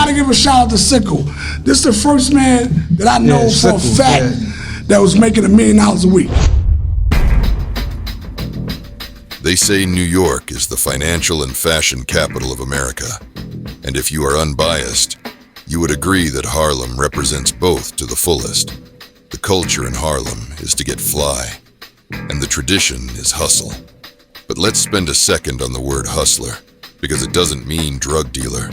gotta give a shout out to Sickle. This is the first man that I know for a fact that was making $1 million a week. They say New York is the financial and fashion capital of America. And if you are unbiased, you would agree that Harlem represents both to the fullest. The culture in Harlem is to get fly, and the tradition is hustle. But let's spend a second on the word hustler, because it doesn't mean drug dealer.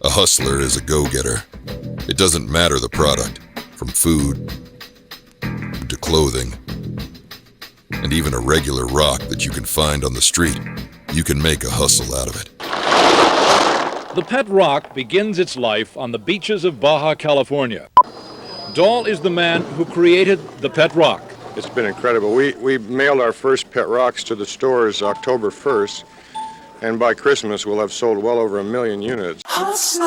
A hustler is a go-getter. It doesn't matter the product, from food to clothing, and even a regular rock that you can find on the street. You can make a hustle out of it. The pet rock begins its life on the beaches of Baja California. Dahl is the man who created the pet rock. It's been incredible. We mailed our first pet rocks to the stores October 1st, and by Christmas we'll have sold well over 1 million units. Hustler,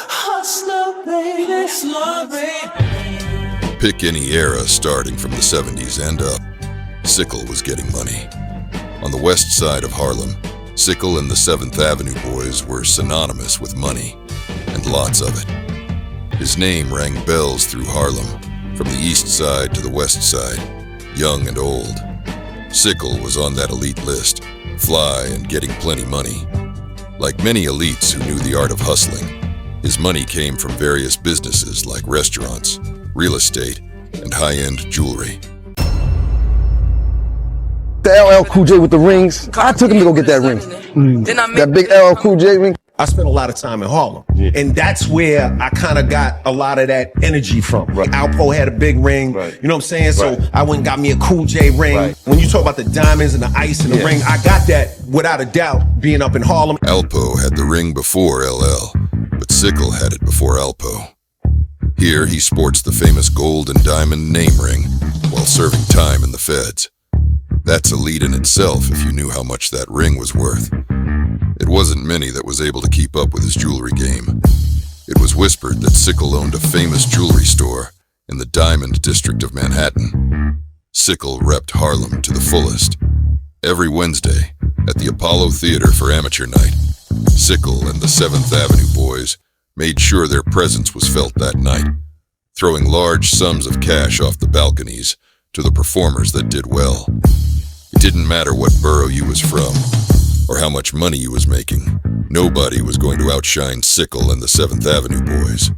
hustler, baby, hustler, baby. Pick any era starting from the 70s and up, Sickle was getting money. On the west side of Harlem, Sickle and the 7th Avenue boys were synonymous with money, and lots of it. His name rang bells through Harlem, from the east side to the west side, young and old. Sickle was on that elite list, fly and getting plenty money. Like many elites who knew the art of hustling, his money came from various businesses like restaurants, real estate, and high-end jewelry. The LL Cool J with the rings, I took him to go get that ring. That big LL Cool J ring. I spent a lot of time in Harlem, and that's where I kind of got a lot of that energy from. Right. Alpo had a big ring, you know what I'm saying? So I went and got me a Cool J ring. When you talk about the diamonds and the ice and the ring, I got that without a doubt being up in Harlem. Alpo had the ring before LL, but Sickle had it before Alpo. Here he sports the famous gold and diamond name ring while serving time in the feds. That's elite in itself if you knew how much that ring was worth. It wasn't many that was able to keep up with his jewelry game. It was whispered that Sickle owned a famous jewelry store in the Diamond District of Manhattan. Sickle repped Harlem to the fullest. Every Wednesday, at the Apollo Theater for Amateur Night, Sickle and the 7th Avenue boys made sure their presence was felt that night, throwing large sums of cash off the balconies to the performers that did well. It didn't matter what borough you was from, or how much money you was making. Nobody was going to outshine Sickle and the 7th Avenue boys.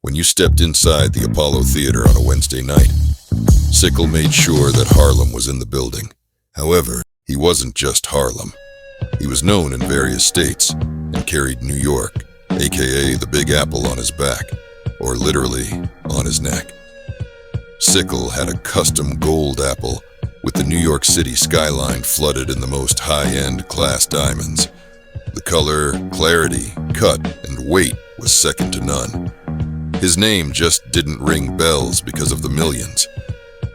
When you stepped inside the Apollo Theater on a Wednesday night, Sickle made sure that Harlem was in the building. However, he wasn't just Harlem. He was known in various states and carried New York, aka the Big Apple, on his back, or literally on his neck. Sickle had a custom gold apple with the New York City skyline flooded in the most high-end class diamonds. The color, clarity, cut, and weight was second to none. His name just didn't ring bells because of the millions.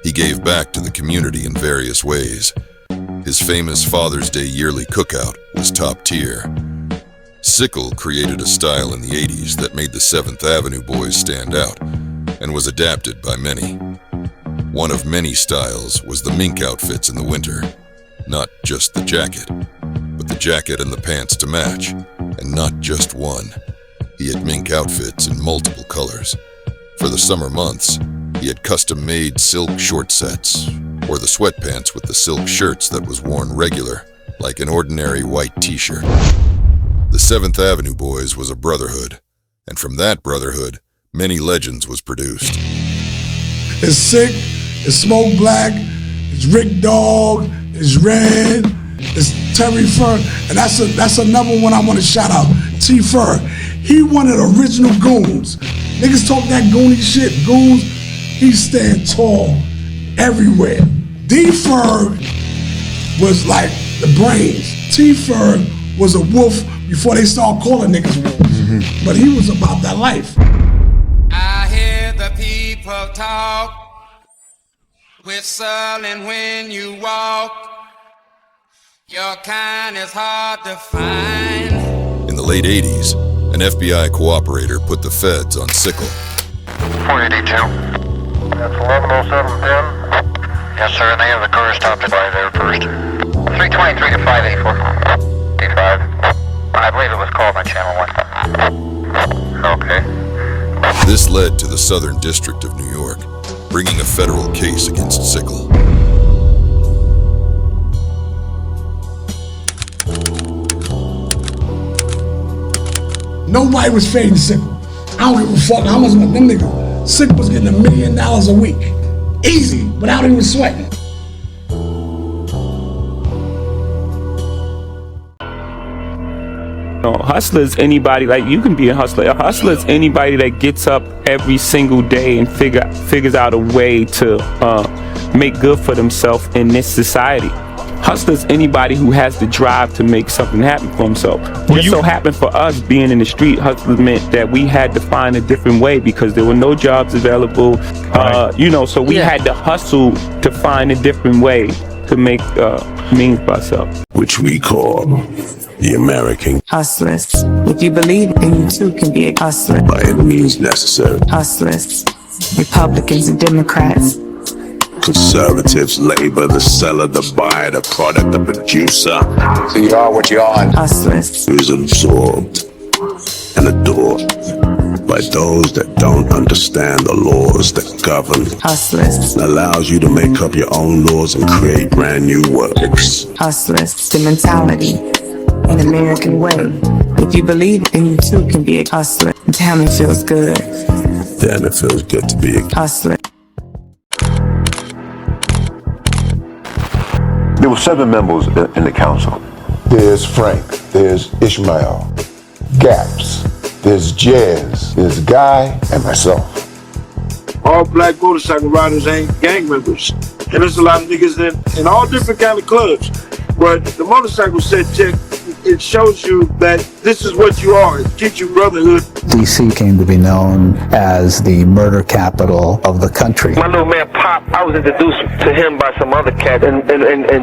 He gave back to the community in various ways. His famous Father's Day yearly cookout was top tier. Sickle created a style in the 80s that made the 7th Avenue boys stand out, and was adapted by many. One of many styles was the mink outfits in the winter. Not just the jacket, but the jacket and the pants to match, and not just one. He had mink outfits in multiple colors. For the summer months, he had custom-made silk short sets, or the sweatpants with the silk shirts that was worn regular, like an ordinary white t-shirt. The 7th Avenue boys was a brotherhood, and from that brotherhood, many legends was produced. It's Sick, it's Smoke Black, it's Rick Dog, it's Red, it's Terry Fur, and that's another one I want to shout out. T Fur, he one of the original goons. Niggas talk that goony shit, goons, he stand tall everywhere. D Fur was like the brains. T Fur was a wolf before they started calling niggas wolves. But he was about that life. I hear the people talk, whistling when you walk. Your kind is hard to find. In the late 80s, an FBI cooperator put the feds on Sickle. 482. That's 110710. Yes, sir, and they have the car stopped by there first. 323 to 584. 85. I believe it was called by Channel 1. Southern District of New York, bringing a federal case against Sickle. Nobody was fading Sickle. I don't give a fuck how much them niggas. Sickle was getting $1 million a week. Easy, without even sweating. Hustler's anybody, like you can be a hustler. A hustler is anybody that gets up every single day and figures out a way to make good for themselves in this society. Hustler's anybody who has the drive to make something happen for himself. It so happened for us being in the street, hustler meant that we had to find a different way because there were no jobs available. So we had to hustle to find a different way to make means for ourselves. Which we call the American hustlers. If you believe it, then you too can be a hustler. By any means necessary. Hustlers. Republicans and Democrats. Conservatives, labor, the seller, the buyer, the product, the producer. So you are what you are. Hustlers. Who is absorbed and adored by those that don't understand the laws that govern. Hustlers. It allows you to make up your own laws and create brand new works. Hustlers. The mentality, an American way. If you believe it, then you too can be a hustler. Damn, it feels good. Damn, it feels good to be a hustler. There were 7 members in the council. There's Frank, there's Ishmael, Gaps, there's Jazz, there's Guy, and myself. All black motorcycle riders ain't gang members. And there's a lot of niggas in all different kind of clubs. But the motorcycle set check, it shows you that this is what you are. It teaches you brotherhood. DC came to be known as the murder capital of the country. My little man Pop, I was introduced to him by some other cat, and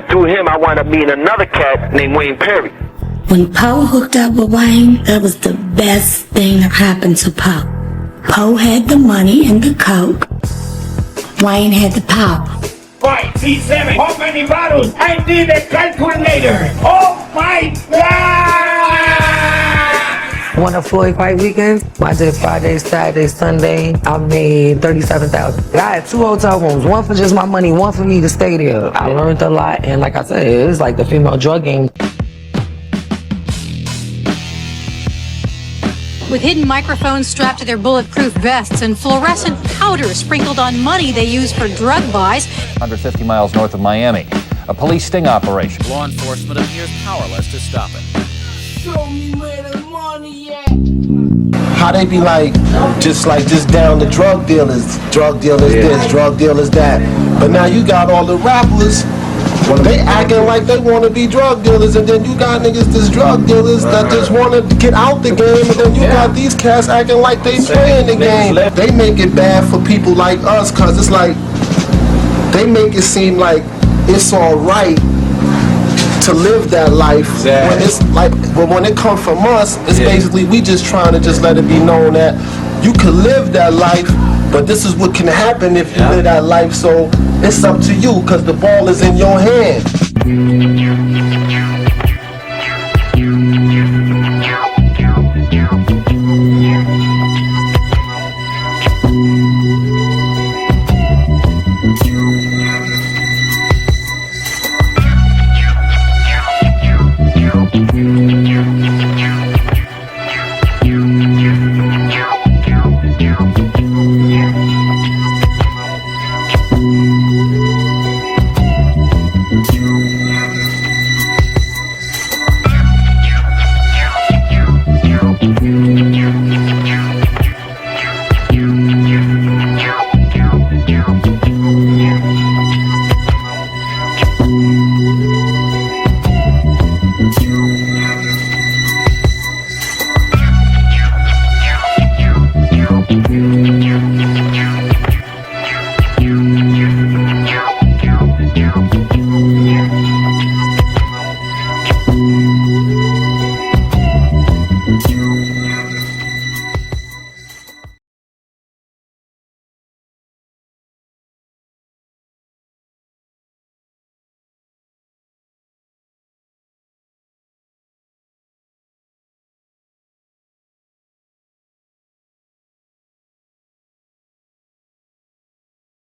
through him I wound up meeting another cat named Wayne Perry. When Poe hooked up with Wayne, that was the best thing that happened to Poe. Poe had the money and the coke. Wayne had the power. Right, C7, how many bottles? I did a calculator. Oh my God! One of Floyd fight weekends, I did Friday, Saturday, Sunday. I made $37,000. I had 2 hotel rooms, one for just my money, one for me to stay there. I learned a lot, and like I said, it was like the female drug game. With hidden microphones strapped to their bulletproof vests and fluorescent powder sprinkled on money they use for drug buys. 150 miles north of Miami, a police sting operation. Law enforcement appears powerless to stop it. Show me where the money at. How they be like, just down to drug dealers this, drug dealers that. But now you got all the rappers, they acting like they want to be drug dealers, and then you got niggas that's drug dealers that just want to get out the game, and then you got these cats acting like they playing the game. They make it bad for people like us, cause it's like, they make it seem like it's alright to live that life. When it's like, but when it comes from us, it's basically we just trying to just let it be known that you can live that life, but this is what can happen if you live that life. So it's up to you, cause the ball is in your hand.